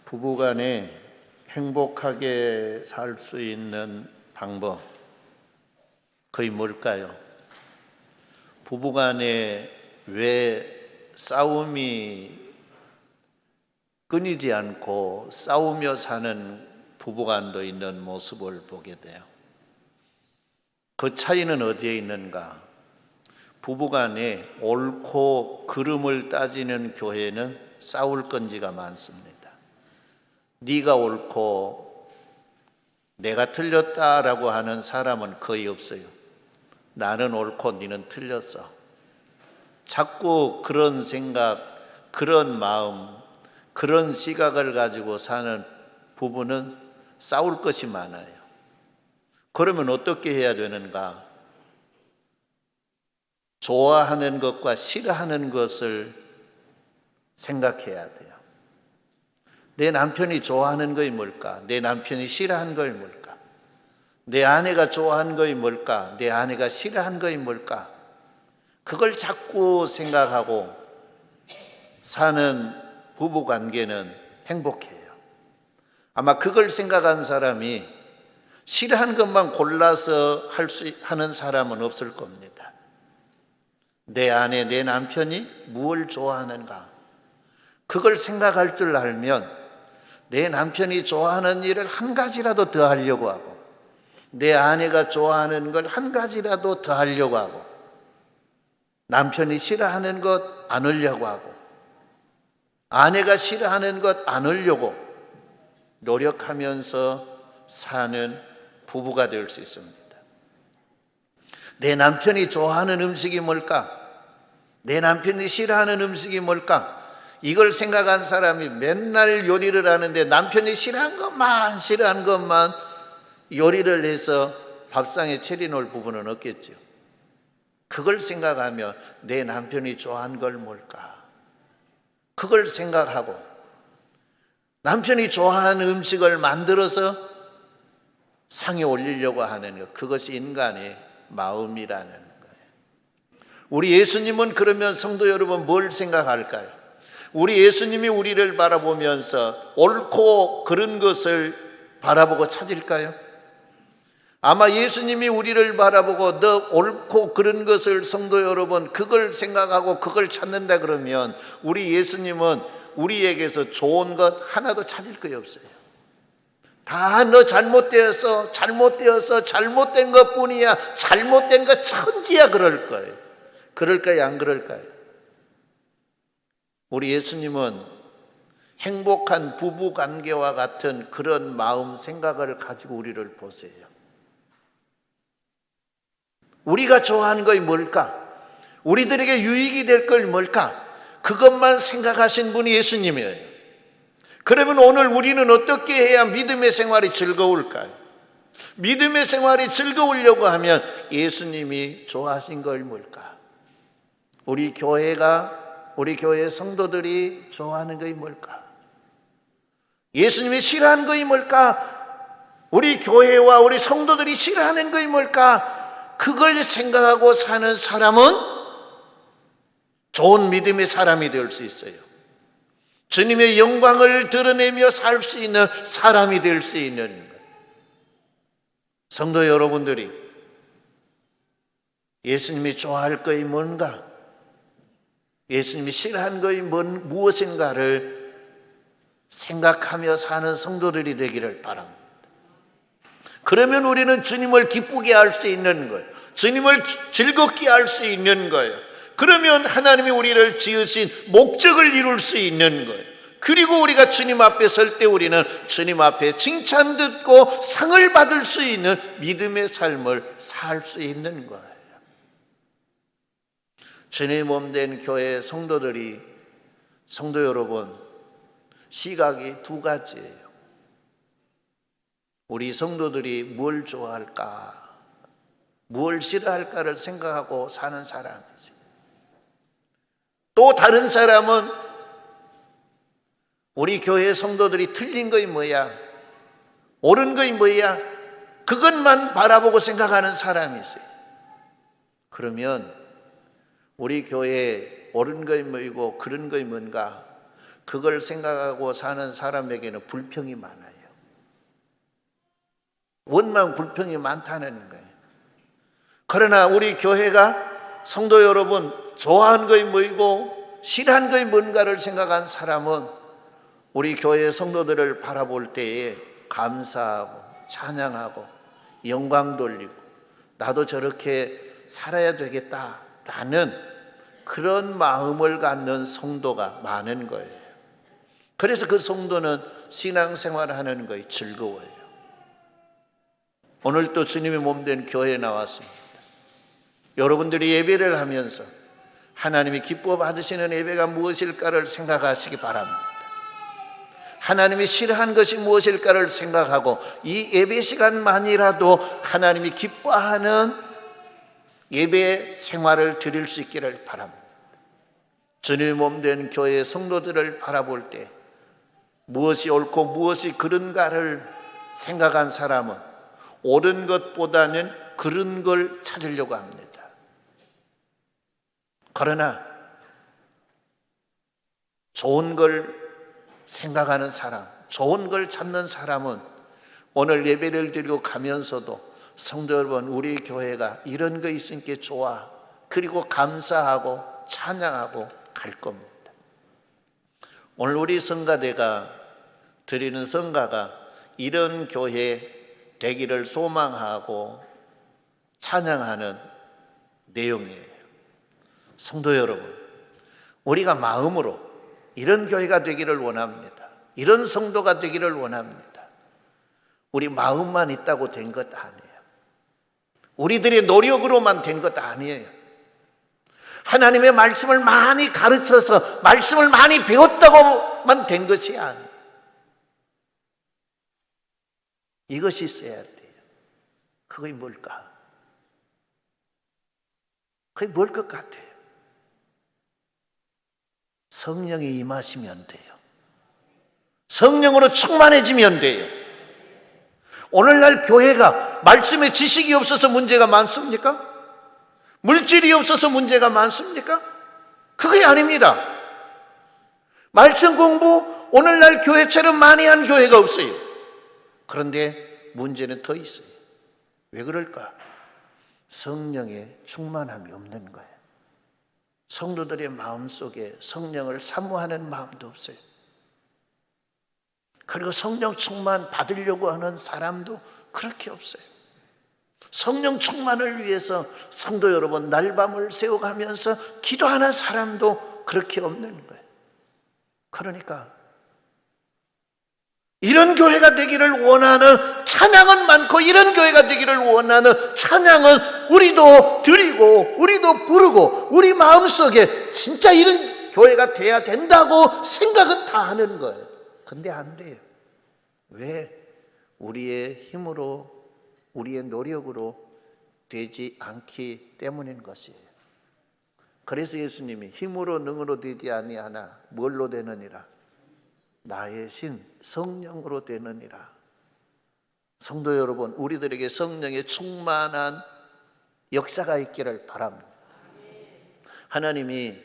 부부간에 행복하게 살 수 있는 방법, 그게 뭘까요? 부부간에 왜 싸움이 끊이지 않고 싸우며 사는 부부간도 있는 모습을 보게 돼요. 그 차이는 어디에 있는가? 부부간에 옳고 그름을 따지는 교회는 싸울 건지가 많습니다. 네가 옳고 내가 틀렸다라고 하는 사람은 거의 없어요. 나는 옳고 네는 틀렸어. 자꾸 그런 생각, 그런 마음, 그런 시각을 가지고 사는 부부는 싸울 것이 많아요. 그러면 어떻게 해야 되는가? 좋아하는 것과 싫어하는 것을 생각해야 돼요. 내 남편이 좋아하는 것이 뭘까? 내 남편이 싫어하는 것이 뭘까? 내 아내가 좋아하는 것이 뭘까? 내 아내가 싫어하는 것이 뭘까? 그걸 자꾸 생각하고 사는 부부 관계는 행복해요. 아마 그걸 생각한 사람이 싫어하는 것만 골라서 하는 사람은 없을 겁니다. 내 아내, 내 남편이 무엇을 좋아하는가? 그걸 생각할 줄 알면 내 남편이 좋아하는 일을 한 가지라도 더 하려고 하고, 내 아내가 좋아하는 걸 한 가지라도 더 하려고 하고, 남편이 싫어하는 것 안 하려고 하고, 아내가 싫어하는 것 안 하려고 노력하면서 사는 부부가 될 수 있습니다. 내 남편이 좋아하는 음식이 뭘까? 내 남편이 싫어하는 음식이 뭘까? 이걸 생각한 사람이 맨날 요리를 하는데 남편이 싫어하는 것만 요리를 해서 밥상에 차려놓을 부분은 없겠죠. 그걸 생각하며 내 남편이 좋아하는 걸 뭘까? 그걸 생각하고 남편이 좋아하는 음식을 만들어서 상에 올리려고 하는 것, 그것이 인간의 마음이라는 거예요. 우리 예수님은 그러면 성도 여러분 뭘 생각할까요? 우리 예수님이 우리를 바라보면서 옳고 그른 것을 바라보고 찾을까요? 아마 예수님이 우리를 바라보고 너 옳고 그른 것을 성도 여러분 그걸 생각하고 그걸 찾는다 그러면 우리 예수님은 우리에게서 좋은 것 하나도 찾을 거예요 없어요. 다 너 잘못되어서 잘못된 것뿐이야. 잘못된 것 천지야 그럴 거예요. 그럴까요? 안 그럴까요? 우리 예수님은 행복한 부부 관계와 같은 그런 마음 생각을 가지고 우리를 보세요. 우리가 좋아하는 것이 뭘까? 우리들에게 유익이 될 걸 뭘까? 그것만 생각하신 분이 예수님이에요. 그러면 오늘 우리는 어떻게 해야 믿음의 생활이 즐거울까요? 믿음의 생활이 즐거우려고 하면 예수님이 좋아하신 걸 뭘까? 우리 교회 성도들이 좋아하는 것이 뭘까? 예수님이 싫어하는 것이 뭘까? 우리 교회와 우리 성도들이 싫어하는 것이 뭘까? 그걸 생각하고 사는 사람은 좋은 믿음의 사람이 될 수 있어요. 주님의 영광을 드러내며 살 수 있는 사람이 될 수 있는 거예요. 성도 여러분들이 예수님이 좋아할 것이 뭔가? 예수님이 싫어하는 것이 무엇인가를 생각하며 사는 성도들이 되기를 바랍니다. 그러면 우리는 주님을 기쁘게 할 수 있는 거예요. 주님을 즐겁게 할 수 있는 거예요. 그러면 하나님이 우리를 지으신 목적을 이룰 수 있는 거예요. 그리고 우리가 주님 앞에 설 때 우리는 주님 앞에 칭찬 듣고 상을 받을 수 있는 믿음의 삶을 살 수 있는 거예요. 주님의 몸된 교회 성도들이, 성도 여러분, 시각이 두 가지예요. 우리 성도들이 뭘 좋아할까, 뭘 싫어할까를 생각하고 사는 사람이죠. 또 다른 사람은 우리 교회 성도들이 틀린 것이 뭐야, 옳은 것이 뭐야, 그것만 바라보고 생각하는 사람이 있어요. 그러면 우리 교회에 옳은 것이 뭐이고 그런 것이 뭔가, 그걸 생각하고 사는 사람에게는 불평이 많아요. 원망 불평이 많다는 거예요. 그러나 우리 교회가 성도 여러분 좋아하는 것이 뭐이고 싫어하는 것이 뭔가를 생각한 사람은 우리 교회 성도들을 바라볼 때에 감사하고 찬양하고 영광 돌리고 나도 저렇게 살아야 되겠다라는 그런 마음을 갖는 성도가 많은 거예요. 그래서 그 성도는 신앙생활을 하는 것이 즐거워요. 오늘 또 주님의 몸된 교회에 나왔습니다. 여러분들이 예배를 하면서 하나님이 기뻐 받으시는 예배가 무엇일까를 생각하시기 바랍니다. 하나님이 싫어하는 것이 무엇일까를 생각하고 이 예배 시간만이라도 하나님이 기뻐하는 예배 생활을 드릴 수 있기를 바랍니다. 주님의 몸된 교회의 성도들을 바라볼 때 무엇이 옳고 무엇이 그른가를 생각한 사람은 옳은 것보다는 그른 걸 찾으려고 합니다. 그러나 좋은 걸 생각하는 사람, 좋은 걸 찾는 사람은 오늘 예배를 드리고 가면서도 성도 여러분, 우리 교회가 이런 거 있으니까 좋아, 그리고 감사하고 찬양하고 갈 겁니다. 오늘 우리 성가대가 드리는 성가가 이런 교회 되기를 소망하고 찬양하는 내용이에요. 성도 여러분, 우리가 마음으로 이런 교회가 되기를 원합니다. 이런 성도가 되기를 원합니다. 우리 마음만 있다고 된 것 아니에요. 우리들의 노력으로만 된 것 아니에요. 하나님의 말씀을 많이 가르쳐서 말씀을 많이 배웠다고만 된 것이 아니에요. 이것이 있어야 돼요. 그게 뭘까? 그게 뭘 것 같아요? 성령이 임하시면 돼요. 성령으로 충만해지면 돼요. 오늘날 교회가 말씀에 지식이 없어서 문제가 많습니까? 물질이 없어서 문제가 많습니까? 그게 아닙니다. 말씀 공부 오늘날 교회처럼 많이 한 교회가 없어요. 그런데 문제는 더 있어요. 왜 그럴까? 성령의 충만함이 없는 거예요. 성도들의 마음속에 성령을 사모하는 마음도 없어요. 그리고 성령 충만 받으려고 하는 사람도 그렇게 없어요. 성령 충만을 위해서 성도 여러분 날밤을 새워가면서 기도하는 사람도 그렇게 없는 거예요. 그러니까 이런 교회가 되기를 원하는 찬양은 많고 이런 교회가 되기를 원하는 찬양은 우리도 드리고 우리도 부르고 우리 마음속에 진짜 이런 교회가 돼야 된다고 생각은 다 하는 거예요. 근데 안 돼요. 왜? 우리의 힘으로 우리의 노력으로 되지 않기 때문인 것이에요. 그래서 예수님이 힘으로 능으로 되지 아니하나 뭘로 되느니라? 나의 신 성령으로 되느니라. 성도 여러분, 우리들에게 성령의 충만한 역사가 있기를 바랍니다. 하나님이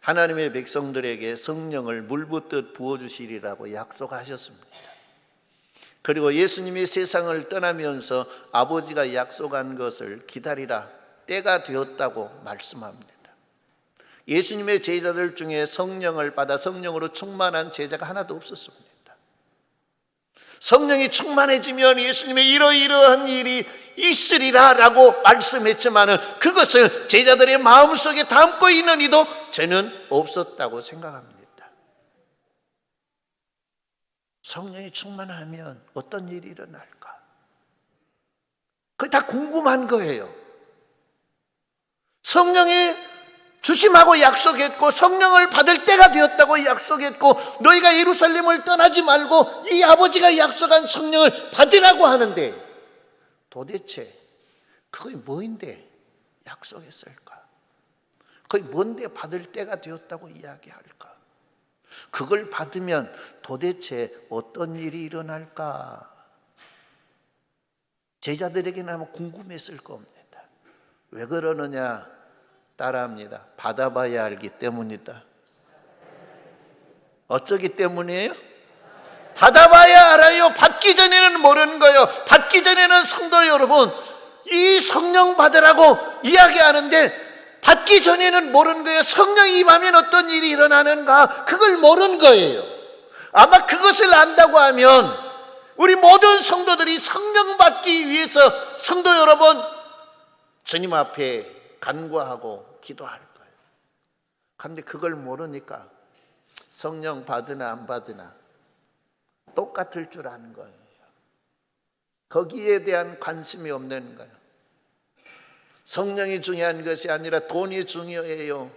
하나님의 백성들에게 성령을 물붓듯 부어주시리라고 약속하셨습니다. 그리고 예수님이 세상을 떠나면서 아버지가 약속한 것을 기다리라, 때가 되었다고 말씀합니다. 예수님의 제자들 중에 성령을 받아 성령으로 충만한 제자가 하나도 없었습니다. 성령이 충만해지면 예수님의 이러이러한 일이 있으리라 라고 말씀했지만 그것을 제자들의 마음속에 담고 있는 이도 저는 없었다고 생각합니다. 성령이 충만하면 어떤 일이 일어날까? 그게 다 궁금한 거예요. 성령이 주심하고 약속했고 성령을 받을 때가 되었다고 약속했고 너희가 예루살렘을 떠나지 말고 이 아버지가 약속한 성령을 받으라고 하는데 도대체 그게 뭐인데 약속했을까? 그게 뭔데 받을 때가 되었다고 이야기할까? 그걸 받으면 도대체 어떤 일이 일어날까? 제자들에게는 아마 궁금했을 겁니다. 왜 그러느냐? 따라합니다. 받아봐야 알기 때문이다. 어쩌기 때문이에요? 받아봐야 알아요. 받기 전에는 모르는 거예요. 받기 전에는 성도 여러분, 이 성령 받으라고 이야기하는데 받기 전에는 모르는 거예요. 성령이 임하면 어떤 일이 일어나는가, 그걸 모르는 거예요. 아마 그것을 안다고 하면 우리 모든 성도들이 성령 받기 위해서 성도 여러분 주님 앞에 간구하고 기도할 거예요. 그런데 그걸 모르니까 성령 받으나 안 받으나 똑같을 줄 아는 거예요. 거기에 대한 관심이 없는 거예요. 성령이 중요한 것이 아니라 돈이 중요해요.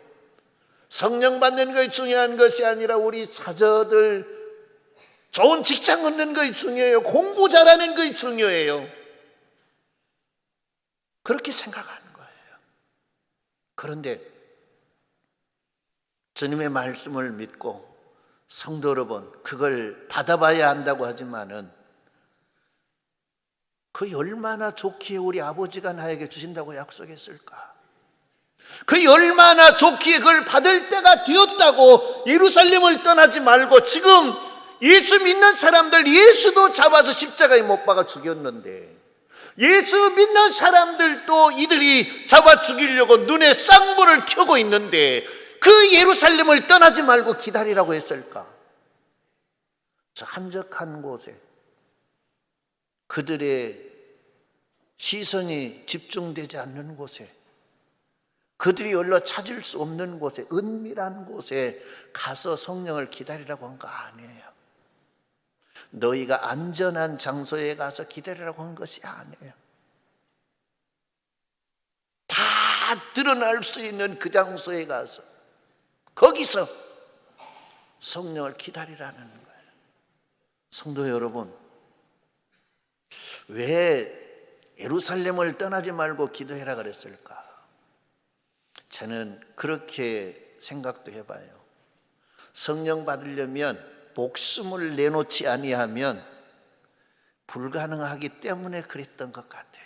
성령 받는 것이 중요한 것이 아니라 우리 자녀들 좋은 직장 얻는 것이 중요해요. 공부 잘하는 것이 중요해요. 그렇게 생각하는 거예요. 그런데 주님의 말씀을 믿고 성도 여러분, 그걸 받아봐야 한다고 하지만은 그 얼마나 좋기에 우리 아버지가 나에게 주신다고 약속했을까? 그 얼마나 좋기에 그걸 받을 때가 되었다고 예루살렘을 떠나지 말고 지금 예수 믿는 사람들, 예수도 잡아서 십자가에 못 박아 죽였는데 예수 믿는 사람들도 이들이 잡아 죽이려고 눈에 쌍불을 켜고 있는데 그 예루살렘을 떠나지 말고 기다리라고 했을까? 저 한적한 곳에 그들의 시선이 집중되지 않는 곳에, 그들이 얼러 찾을 수 없는 곳에, 은밀한 곳에 가서 성령을 기다리라고 한 거 아니에요. 너희가 안전한 장소에 가서 기다리라고 한 것이 아니에요. 다 드러날 수 있는 그 장소에 가서 거기서 성령을 기다리라는 거예요. 성도 여러분, 왜 예루살렘을 떠나지 말고 기도해라 그랬을까? 저는 그렇게 생각도 해봐요. 성령 받으려면 목숨을 내놓지 아니하면 불가능하기 때문에 그랬던 것 같아요.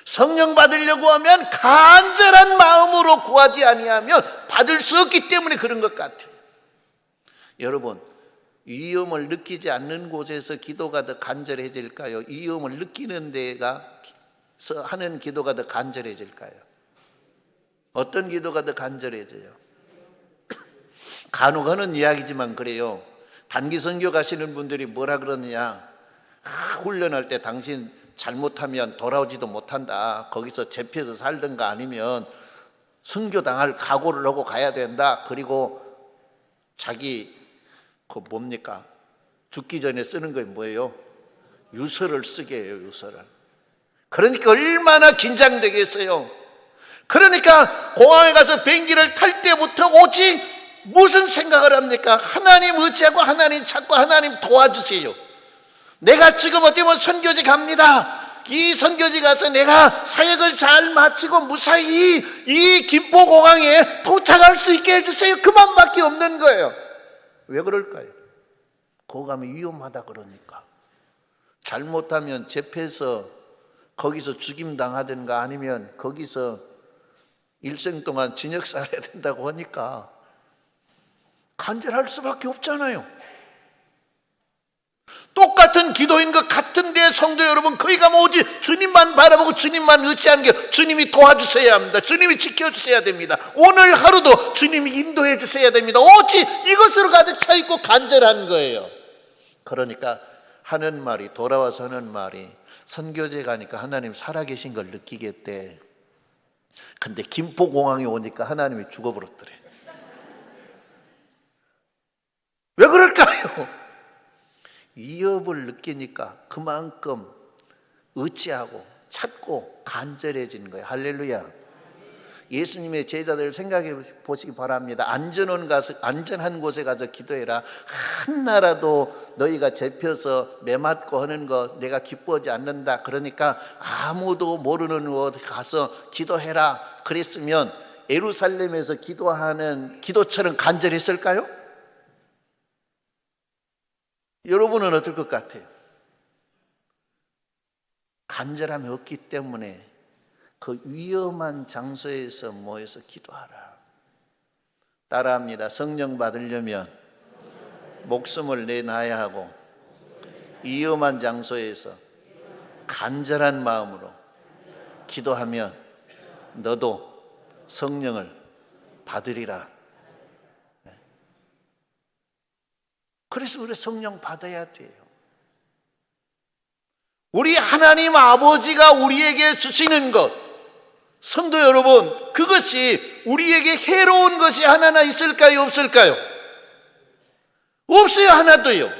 성령 받으려고 하면 간절한 마음으로 구하지 아니하면 받을 수 없기 때문에 그런 것 같아요. 여러분, 위험을 느끼지 않는 곳에서 기도가 더 간절해질까요? 위험을 느끼는 데가 하는 기도가 더 간절해질까요? 어떤 기도가 더 간절해져요? 간혹 하는 이야기지만 그래요. 단기 선교 가시는 분들이 뭐라 그러느냐, 훈련할 때 당신 잘못하면 돌아오지도 못한다, 거기서 잡혀서 살든가 아니면 순교당할 각오를 하고 가야 된다. 그리고 자기 그 뭡니까? 죽기 전에 쓰는 게 뭐예요? 유서를 쓰게 해요. 유서를. 그러니까 얼마나 긴장되겠어요. 그러니까 공항에 가서 비행기를 탈 때부터 오직 무슨 생각을 합니까? 하나님 의지하고 하나님 찾고 하나님 도와주세요. 내가 지금 어디 보면 선교지 갑니다. 이 선교지 가서 내가 사역을 잘 마치고 무사히 이 김포공항에 도착할 수 있게 해주세요. 그만밖에 없는 거예요. 왜 그럴까요? 거기 가면 위험하다 그러니까. 잘못하면 잡혀서 거기서 죽임 당하든가 아니면 거기서 일생 동안 징역 살아야 된다고 하니까 간절할 수밖에 없잖아요. 똑같은 기도인 것 같은데 성도 여러분, 거기 가면 오직 주님만 바라보고 주님만 의지하는 게, 주님이 도와주셔야 합니다. 주님이 지켜주셔야 됩니다. 오늘 하루도 주님이 인도해 주셔야 됩니다. 오직 이것으로 가득 차 있고 간절한 거예요. 그러니까 하는 말이, 돌아와서 하는 말이, 선교제 가니까 하나님 살아계신 걸 느끼겠대. 근데 김포공항에 오니까 하나님이 죽어버렸더래. 왜 그럴까요? 위협을 느끼니까 그만큼 의지하고 찾고 간절해지는 거예요. 할렐루야. 예수님의 제자들 생각해 보시기 바랍니다. 안전한 곳에 가서 기도해라. 한나라도 너희가 잡혀서 매맞고 하는 거 내가 기뻐하지 않는다. 그러니까 아무도 모르는 곳에 가서 기도해라. 그랬으면 예루살렘에서 기도하는 기도처럼 간절했을까요? 여러분은 어떨 것 같아요? 간절함이 없기 때문에 그 위험한 장소에서 모여서 기도하라. 따라합니다. 성령 받으려면 목숨을 내놔야 하고 위험한 장소에서 간절한 마음으로 기도하면 너도 성령을 받으리라. 그래서 우리 성령 받아야 돼요. 우리 하나님 아버지가 우리에게 주시는 것, 성도 여러분, 그것이 우리에게 해로운 것이 하나나 있을까요? 없을까요? 없어요. 하나도요.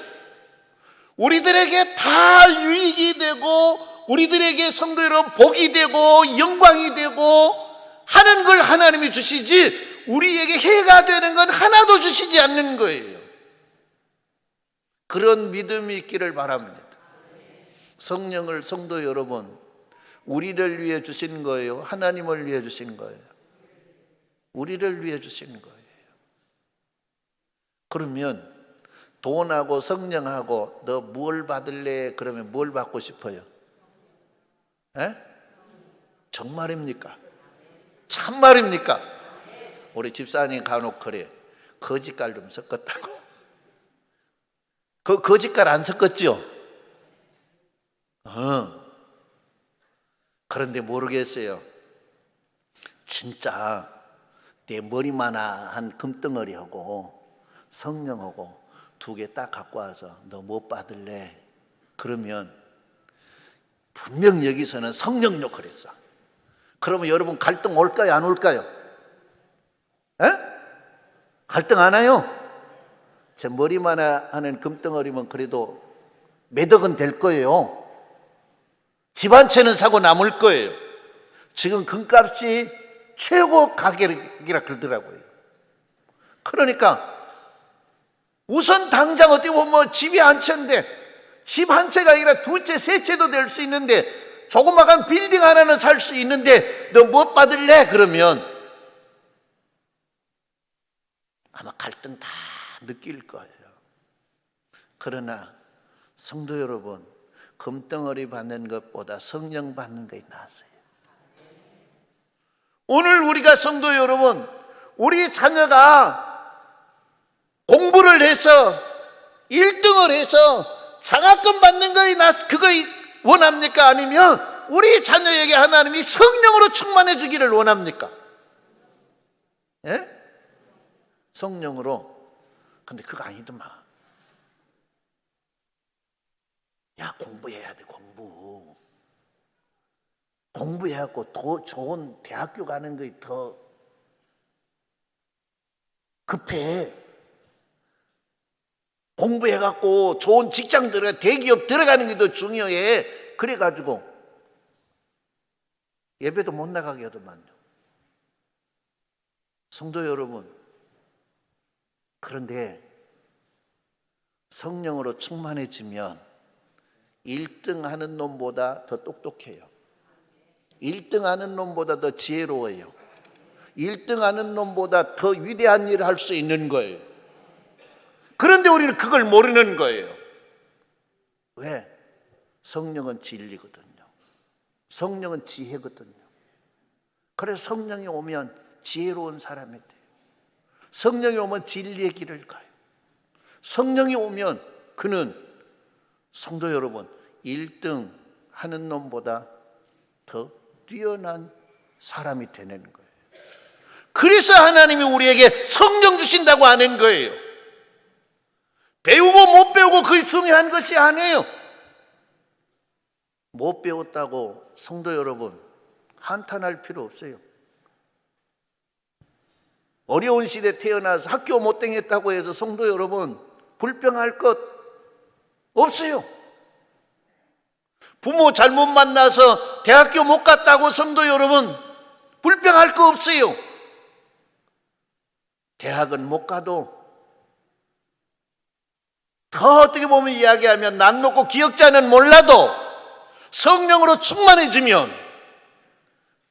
우리들에게 다 유익이 되고 우리들에게 성도 여러분 복이 되고 영광이 되고 하는 걸 하나님이 주시지 우리에게 해가 되는 건 하나도 주시지 않는 거예요. 그런 믿음이 있기를 바랍니다. 성령을 성도 여러분 우리를 위해 주신 거예요? 하나님을 위해 주신 거예요? 우리를 위해 주신 거예요. 그러면 돈하고 성령하고 너 뭘 받을래? 그러면 뭘 받고 싶어요? 에? 정말입니까? 참말입니까? 우리 집사님 간혹 그래. 거짓말 좀 섞었다고. 그 거짓말 안 섞었죠? 그런데 모르겠어요. 진짜 내 머리만한 금덩어리하고 성령하고 두 개 딱 갖고 와서 너 못 받을래? 그러면 분명 여기서는 성령 역할을 했어. 그러면 여러분 갈등 올까요? 안 올까요? 에? 갈등 안 와요? 제 머리만 하는 금덩어리면 그래도 매덕은 될 거예요. 집 한 채는 사고 남을 거예요. 지금 금값이 최고 가격이라 그러더라고요. 그러니까 우선 당장 어떻게 보면 집이 한 채인데 집 한 채가 아니라 두 채, 세 채도 될 수 있는데 조그마한 빌딩 하나는 살 수 있는데 너 못 받을래? 그러면 아마 갈등 다 느낄 거예요. 그러나 성도 여러분, 금덩어리 받는 것보다 성령 받는 것이 나았어요. 오늘 우리가 성도 여러분, 우리 자녀가 공부를 해서 1등을 해서 장학금 받는 것이 그거 원합니까? 아니면 우리 자녀에게 하나님이 성령으로 충만해 주기를 원합니까? 예? 성령으로. 근데 그거 아니더만. 야, 공부해야 돼, 공부. 공부해갖고 더 좋은 대학교 가는 게 더 급해. 공부해갖고 좋은 직장 들어가, 대기업 들어가는 게 더 중요해. 그래가지고 예배도 못 나가게 하더만요. 성도 여러분, 그런데 성령으로 충만해지면 1등 하는 놈보다 더 똑똑해요. 1등 하는 놈보다 더 지혜로워요. 1등 하는 놈보다 더 위대한 일을 할 수 있는 거예요. 그런데 우리는 그걸 모르는 거예요. 왜? 성령은 진리거든요. 성령은 지혜거든요. 그래서 성령이 오면 지혜로운 사람이 돼요. 성령이 오면 진리의 길을 가요. 성령이 오면 그는 성도 여러분 1등 하는 놈보다 더 뛰어난 사람이 되는 거예요. 그래서 하나님이 우리에게 성령 주신다고 하는 거예요. 배우고 못 배우고 그게 중요한 것이 아니에요. 못 배웠다고 성도 여러분 한탄할 필요 없어요. 어려운 시대에 태어나서 학교 못 다녔다고 해서 성도 여러분 불평할 것 없어요. 부모 잘못 만나서 대학교 못 갔다고 성도 여러분 불평할 거 없어요. 대학은 못 가도 더 어떻게 보면 이야기하면 난 놓고 기억자는 몰라도 성령으로 충만해지면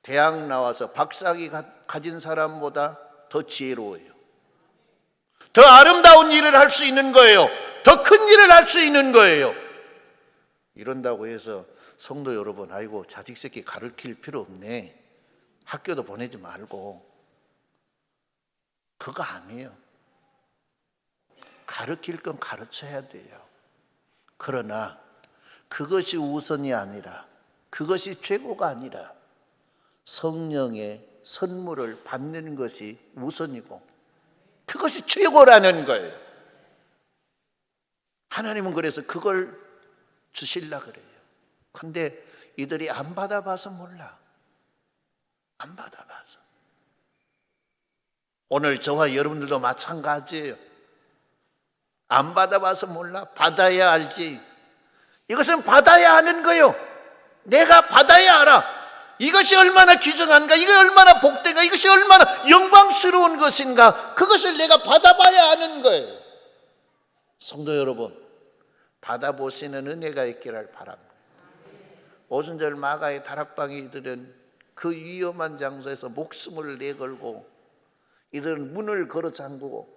대학 나와서 박사학위 가진 사람보다 더 지혜로워요. 더 아름다운 일을 할 수 있는 거예요. 더 큰 일을 할 수 있는 거예요. 이런다고 해서 성도 여러분, 아이고 자식 새끼 가르칠 필요 없네. 학교도 보내지 말고 그거 아니에요. 가르칠 건 가르쳐야 돼요. 그러나 그것이 우선이 아니라, 그것이 최고가 아니라 성령의 선물을 받는 것이 우선이고 그것이 최고라는 거예요. 하나님은 그래서 그걸 주시려고 그래요. 근데 이들이 안 받아봐서 몰라. 안 받아봐서. 오늘 저와 여러분들도 마찬가지예요. 안 받아봐서 몰라. 받아야 알지. 이것은 받아야 하는 거예요. 내가 받아야 알아. 이것이 얼마나 귀중한가, 이게 얼마나 복된가, 이것이 얼마나 영광스러운 것인가, 그것을 내가 받아봐야 하는 거예요. 성도 여러분, 받아보시는 은혜가 있기를 바랍니다. 오순절 마가의 다락방에 이들은 그 위험한 장소에서 목숨을 내걸고, 이들은 문을 걸어 잠그고,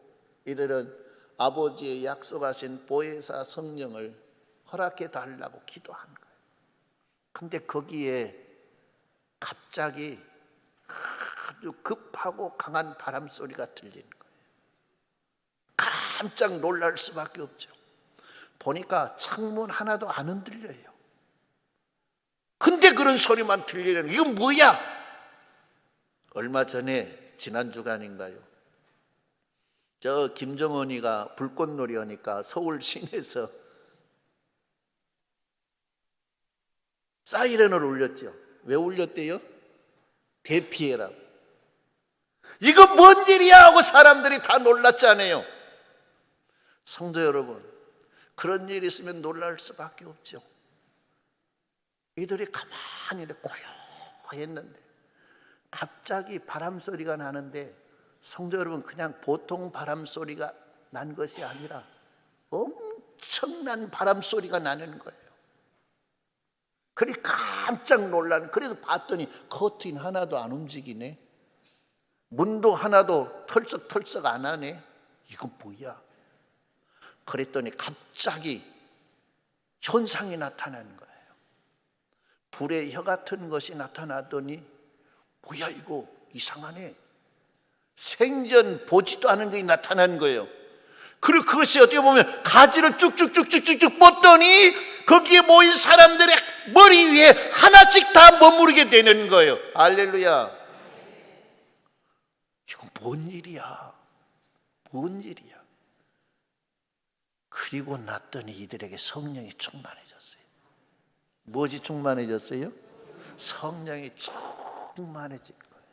이들은 아버지의 약속하신 보혜사 성령을 허락해 달라고 기도한 거예요. 근데 거기에 갑자기 아주 급하고 강한 바람 소리가 들리는 거예요. 깜짝 놀랄 수밖에 없죠. 보니까 창문 하나도 안 흔들려요. 근데 그런 소리만 들리는, 이건 뭐야? 얼마 전에 지난 주간인가요? 저 김정은이가 불꽃놀이 하니까 서울 시내에서 사이렌을 울렸죠. 왜 울렸대요? 대피해라고. 이거 뭔 일이야 하고 사람들이 다 놀랐잖아요. 성도 여러분, 그런 일이 있으면 놀랄 수밖에 없죠. 이들이 가만히 고요했는데 갑자기 바람 소리가 나는데, 성도 여러분, 그냥 보통 바람 소리가 난 것이 아니라 엄청난 바람 소리가 나는 거예요. 그리 깜짝 놀란. 그래서 봤더니 커튼 하나도 안 움직이네. 문도 하나도 털썩털썩 안 하네. 이건 뭐야? 그랬더니 갑자기 현상이 나타나는 거예요. 불의 혀 같은 것이 나타나더니, 뭐야 이거 이상하네. 생전 보지도 않은 것이 나타난 거예요. 그리고 그것이 어떻게 보면 가지를 쭉쭉쭉쭉쭉 뻗더니 거기에 모인 사람들의 머리 위에 하나씩 다 머무르게 되는 거예요. 할렐루야. 이건 뭔 일이야? 뭔 일이야? 그리고 났더니 이들에게 성령이 충만해졌어요. 무엇이 충만해졌어요? 성령이 충만해진 거예요.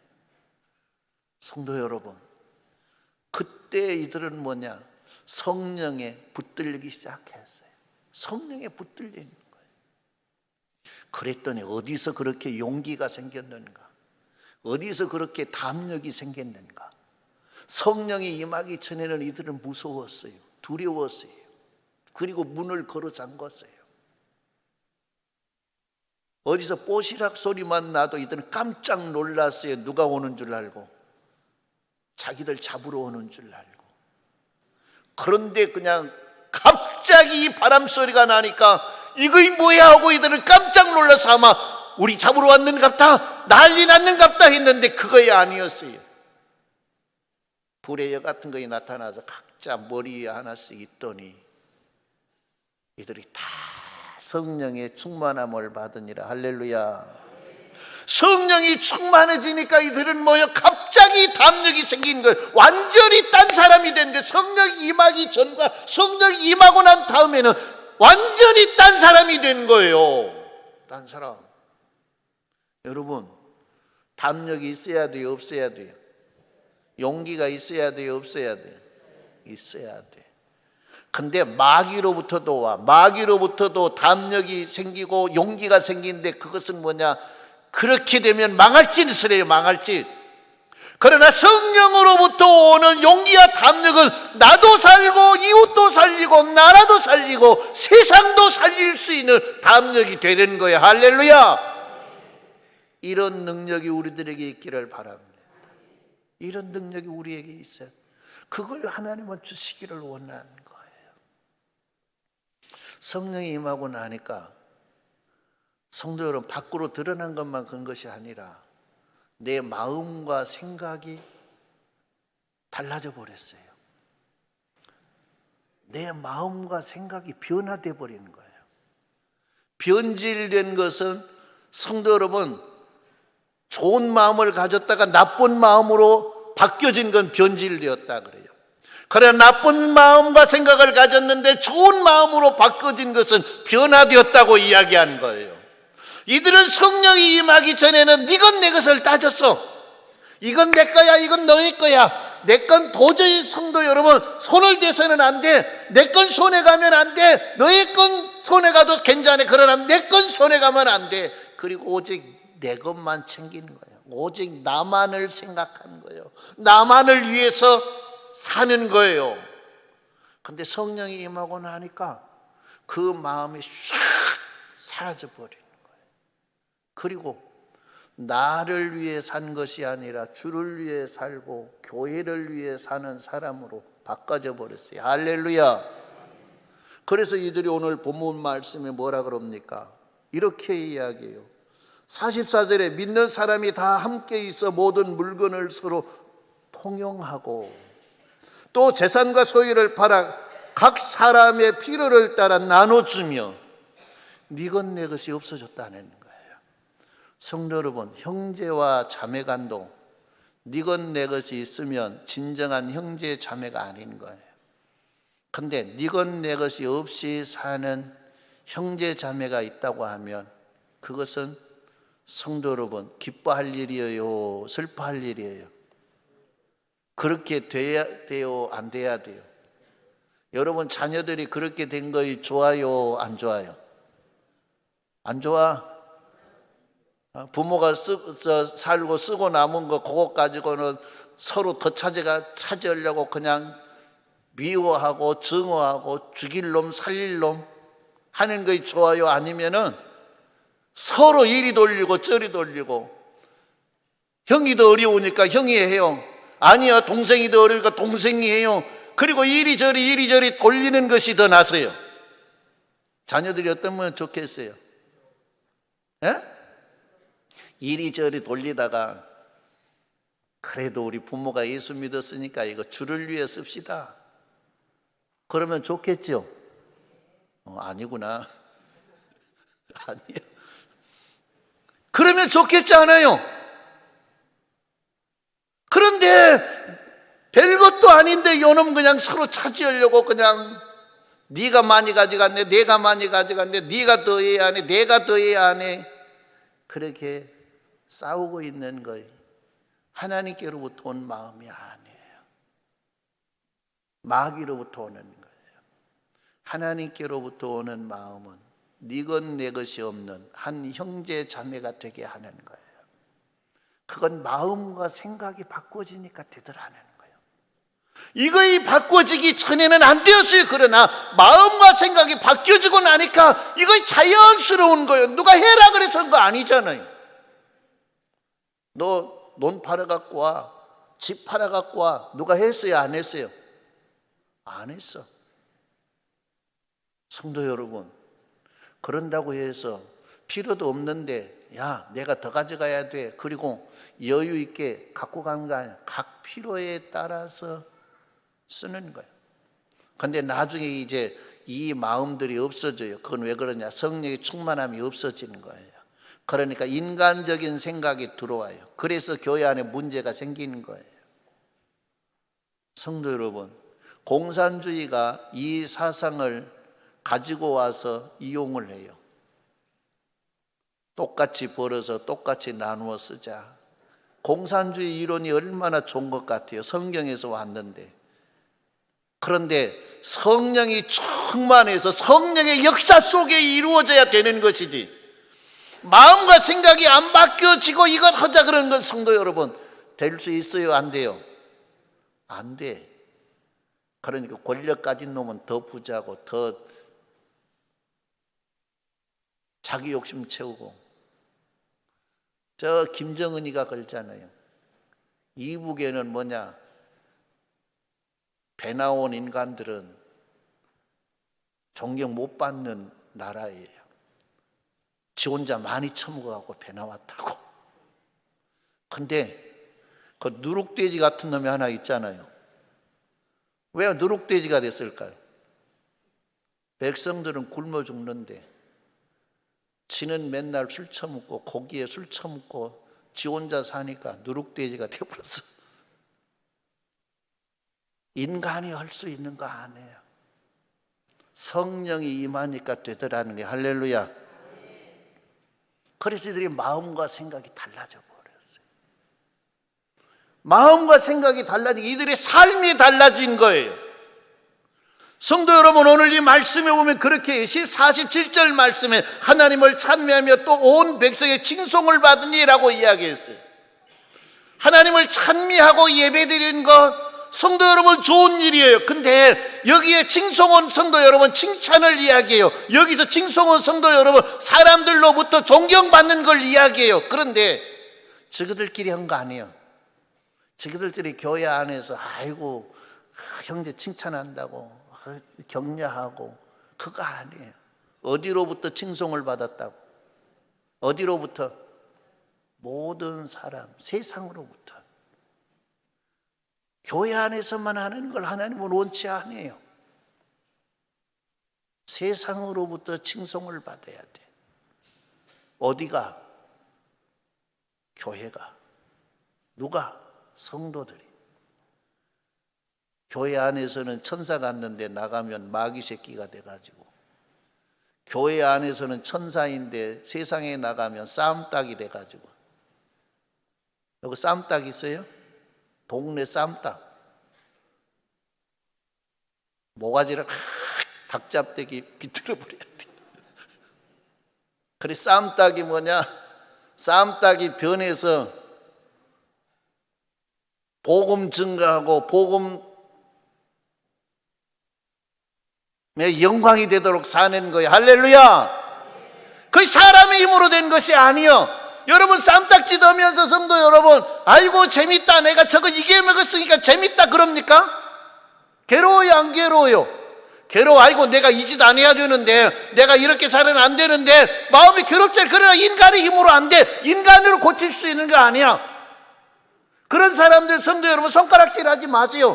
성도 여러분, 그때 이들은 뭐냐? 성령에 붙들리기 시작했어요. 성령에 붙들리는 거예요. 그랬더니 어디서 그렇게 용기가 생겼는가? 어디서 그렇게 담력이 생겼는가? 성령이 임하기 전에는 이들은 무서웠어요. 두려웠어요. 그리고 문을 걸어 잠궜어요. 어디서 뽀시락 소리만 나도 이들은 깜짝 놀랐어요. 누가 오는 줄 알고, 자기들 잡으러 오는 줄 알고. 그런데 그냥 갑자기 이 바람 소리가 나니까 이거 뭐야 하고 이들은 깜짝 놀라서 아마 우리 잡으러 왔는갑다, 난리 났는갑다 했는데 그거야 아니었어요. 불의 여 같은 것이 나타나서 각자 머리에 하나씩 있더니 이들이 다 성령의 충만함을 받으니라. 할렐루야. 성령이 충만해지니까 이들은 뭐요? 갑자기 담력이 생긴 걸, 완전히 딴 사람이 됐는데, 성령이 임하기 전과 성령이 임하고 난 다음에는 완전히 딴 사람이 된 거예요. 딴 사람. 여러분, 담력이 있어야 돼요? 없어야 돼요? 용기가 있어야 돼요? 없어야 돼요? 있어야 돼. 근데 마귀로부터도 와. 마귀로부터도 담력이 생기고 용기가 생기는데, 그것은 뭐냐? 그렇게 되면 망할 짓을 해요. 망할 짓. 그러나 성령으로부터 오는 용기와 담력은 나도 살고 이웃도 살리고 나라도 살리고 세상도 살릴 수 있는 담력이 되는 거예요. 할렐루야. 이런 능력이 우리들에게 있기를 바랍니다. 이런 능력이 우리에게 있어요. 그걸 하나님은 주시기를 원하는 거예요. 성령이 임하고 나니까 성도 여러분, 밖으로 드러난 것만 그런 것이 아니라 내 마음과 생각이 달라져 버렸어요. 내 마음과 생각이 변화돼 버리는 거예요. 변질된 것은 성도 여러분, 좋은 마음을 가졌다가 나쁜 마음으로 바뀌어진 건 변질되었다 그래요. 그러나 나쁜 마음과 생각을 가졌는데 좋은 마음으로 바뀌어진 것은 변화되었다고 이야기한 거예요. 이들은 성령이 임하기 전에는 이건 내 것을 따졌어. 이건 내 거야, 이건 너의 거야. 내 건 도저히 성도 여러분 손을 대서는 안 돼. 내 건 손에 가면 안 돼. 너의 건 손에 가도 괜찮아. 그러나 내 건 손에 가면 안 돼. 그리고 오직 내 것만 챙기는 거예요. 오직 나만을 생각하는 거예요. 나만을 위해서 사는 거예요. 근데 성령이 임하고 나니까 그 마음이 싹 사라져 버리는 거예요. 그리고 나를 위해 산 것이 아니라 주를 위해 살고 교회를 위해 사는 사람으로 바꿔져 버렸어요. 할렐루야. 그래서 이들이 오늘 본문 말씀에 뭐라 그럽니까? 이렇게 이야기해요. 44절에 믿는 사람이 다 함께 있어 모든 물건을 서로 통용하고 또 재산과 소유를 팔아 각 사람의 필요를 따라 나눠주며 네 것 내 것이 없어졌다는 거예요. 성도 여러분, 형제와 자매간도 네 것 내 것이 있으면 진정한 형제 자매가 아닌 거예요. 근데 네 것 내 것이 없이 사는 형제 자매가 있다고 하면 그것은 성도 여러분 기뻐할 일이에요, 슬퍼할 일이에요? 그렇게 돼야 돼요, 안 돼야 돼요? 여러분 자녀들이 그렇게 된 거이 좋아요, 안 좋아요? 안 좋아? 부모가 살고 쓰고 남은 거 그거 가지고는 서로 더 차지하려고 그냥 미워하고 증오하고 죽일 놈 살릴 놈 하는 거이 좋아요? 아니면은 서로 이리 돌리고 저리 돌리고 형이 더 어려우니까 형이 해요. 아니야, 동생이 더 어려우니까 동생이 해요. 그리고 이리저리 돌리는 것이 더 나서요. 자녀들이 어떠면 좋겠어요? 예? 이리저리 돌리다가 그래도 우리 부모가 예수 믿었으니까 이거 주를 위해 씁시다. 그러면 좋겠죠? 아니구나. 아니요. 그러면 좋겠지 않아요? 그런데 별것도 아닌데 요놈 그냥 서로 차지하려고 그냥 네가 많이 가져갔네, 내가 많이 가져갔네, 네가 더 해야 하네, 내가 더 해야 하네, 그렇게 싸우고 있는 거예요. 하나님께로부터 온 마음이 아니에요. 마귀로부터 오는 거예요. 하나님께로부터 오는 마음은 네 것 내 것이 없는 한 형제 자매가 되게 하는 거예요. 그건 마음과 생각이 바꿔지니까 되더라는 거예요. 이거이 바꿔지기 전에는 안 되었어요. 그러나 마음과 생각이 바뀌어지고 나니까 이거 자연스러운 거예요. 누가 해라 그래서 한 거 아니잖아요. 너 논 팔아갖고 와, 집 팔아갖고 와. 누가 했어요? 안 했어요? 안 했어. 성도 여러분, 그런다고 해서 필요도 없는데 야 내가 더 가져가야 돼, 그리고 여유 있게 갖고 가는 거 아니야. 각 필요에 따라서 쓰는 거예요. 근데 나중에 이제 이 마음들이 없어져요. 그건 왜 그러냐? 성령의 충만함이 없어지는 거예요. 그러니까 인간적인 생각이 들어와요. 그래서 교회 안에 문제가 생기는 거예요. 성도 여러분, 공산주의가 이 사상을 가지고 와서 이용을 해요. 똑같이 벌어서 똑같이 나누어 쓰자. 공산주의 이론이 얼마나 좋은 것 같아요. 성경에서 왔는데. 그런데 성령이 충만해서 성령의 역사 속에 이루어져야 되는 것이지, 마음과 생각이 안 바뀌어지고 이걸 하자 그러는 건 성도 여러분 될 수 있어요? 안 돼요? 안 돼. 그러니까 권력 가진 놈은 더 부자고 더 자기 욕심 채우고. 저 김정은이가 그랬잖아요. 이북에는 뭐냐, 배 나온 인간들은 존경 못 받는 나라예요. 지 혼자 많이 처먹어갖고 배 나왔다고. 근데 그 누룩돼지 같은 놈이 하나 있잖아요. 왜 누룩돼지가 됐을까요? 백성들은 굶어 죽는데 지는 맨날 술 처먹고 고기에 술 처먹고 지 혼자 사니까 누룩돼지가 되어버렸어. 인간이 할 수 있는 거 아니에요. 성령이 임하니까 되더라는 게. 할렐루야. 그래서 이들이 마음과 생각이 달라져 버렸어요. 마음과 생각이 달라지고 이들의 삶이 달라진 거예요. 성도 여러분, 오늘 이 말씀에 보면 그렇게 47절 말씀에 하나님을 찬미하며 또 온 백성의 칭송을 받으니라고 이야기했어요. 하나님을 찬미하고 예배드리는 것, 성도 여러분, 좋은 일이에요. 근데 여기에 칭송은 성도 여러분 칭찬을 이야기해요. 여기서 칭송은 성도 여러분 사람들로부터 존경받는 걸 이야기해요. 그런데 저그들끼리 한 거 아니에요. 저그들끼리 교회 안에서 아이고 형제 칭찬한다고 격려하고 그거 아니에요. 어디로부터 칭송을 받았다고? 어디로부터? 모든 사람, 세상으로부터. 교회 안에서만 하는 걸 하나님은 원치 않아요. 세상으로부터 칭송을 받아야 돼. 어디가? 교회가. 누가? 성도들이. 교회 안에서는 천사 같는데 나가면 마귀 새끼가 돼가지고, 교회 안에서는 천사인데 세상에 나가면 쌈딱이 돼가지고. 여기 쌈딱 있어요? 동네 쌈딱. 모가지를 닭잡대기 비틀어 버려야 돼. 그래, 쌈딱이 뭐냐? 쌈딱이 변해서 복음 증가하고 복음의 영광이 되도록 사는 거예요. 할렐루야. 그게 사람의 힘으로 된 것이 아니요. 여러분, 쌈딱지 더면서 성도 여러분, 아이고 재밌다, 내가 저거 이게 먹었으니까 재밌다 그럽니까? 괴로워요, 안 괴로워요? 괴로워. 아이고 내가 이 짓 안 해야 되는데, 내가 이렇게 살아는 안 되는데, 마음이 괴롭잖아요. 그러나 인간의 힘으로 안 돼. 인간으로 고칠 수 있는 거 아니야. 그런 사람들, 성도 여러분, 손가락질 하지 마세요.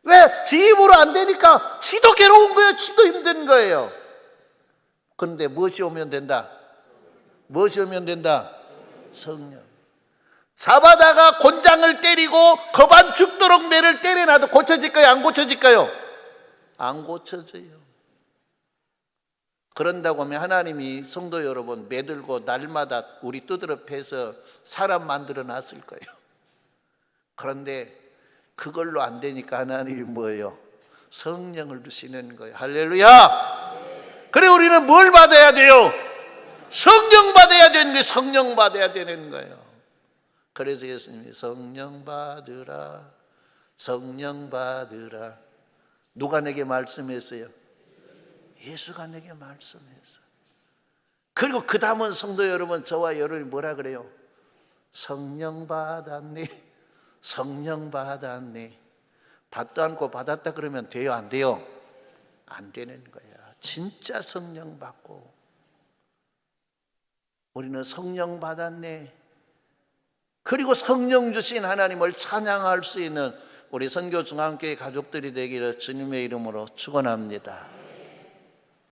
왜? 지 힘으로 안 되니까 지도 괴로운 거예요. 지도 힘든 거예요. 그런데 무엇이 오면 된다? 무엇이 오면 된다? 성령. 잡아다가 곤장을 때리고 거반 죽도록 매를 때려놔도 고쳐질까요? 안 고쳐질까요? 안 고쳐져요. 그런다고 하면 하나님이 성도 여러분 매들고 날마다 우리 두드러 패서 사람 만들어 놨을 거예요. 그런데 그걸로 안 되니까 하나님이 뭐예요? 성령을 주시는 거예요. 할렐루야. 그래, 우리는 뭘 받아야 돼요? 성령 받아야 되는 거예요. 성령 받아야 되는 거예요. 그래서 예수님이 성령 받으라, 성령 받으라. 누가 내게 말씀했어요? 예수가 내게 말씀했어요. 그리고 그 다음은 성도 여러분, 저와 여러분이 뭐라 그래요? 성령 받았네, 성령 받았네. 받도 않고 받았다 그러면 돼요, 안 돼요? 안 되는 거야. 진짜 성령 받고, 우리는 성령 받았네. 그리고 성령 주신 하나님을 찬양할 수 있는 우리 선교중앙교회 가족들이 되기를 주님의 이름으로 축원합니다.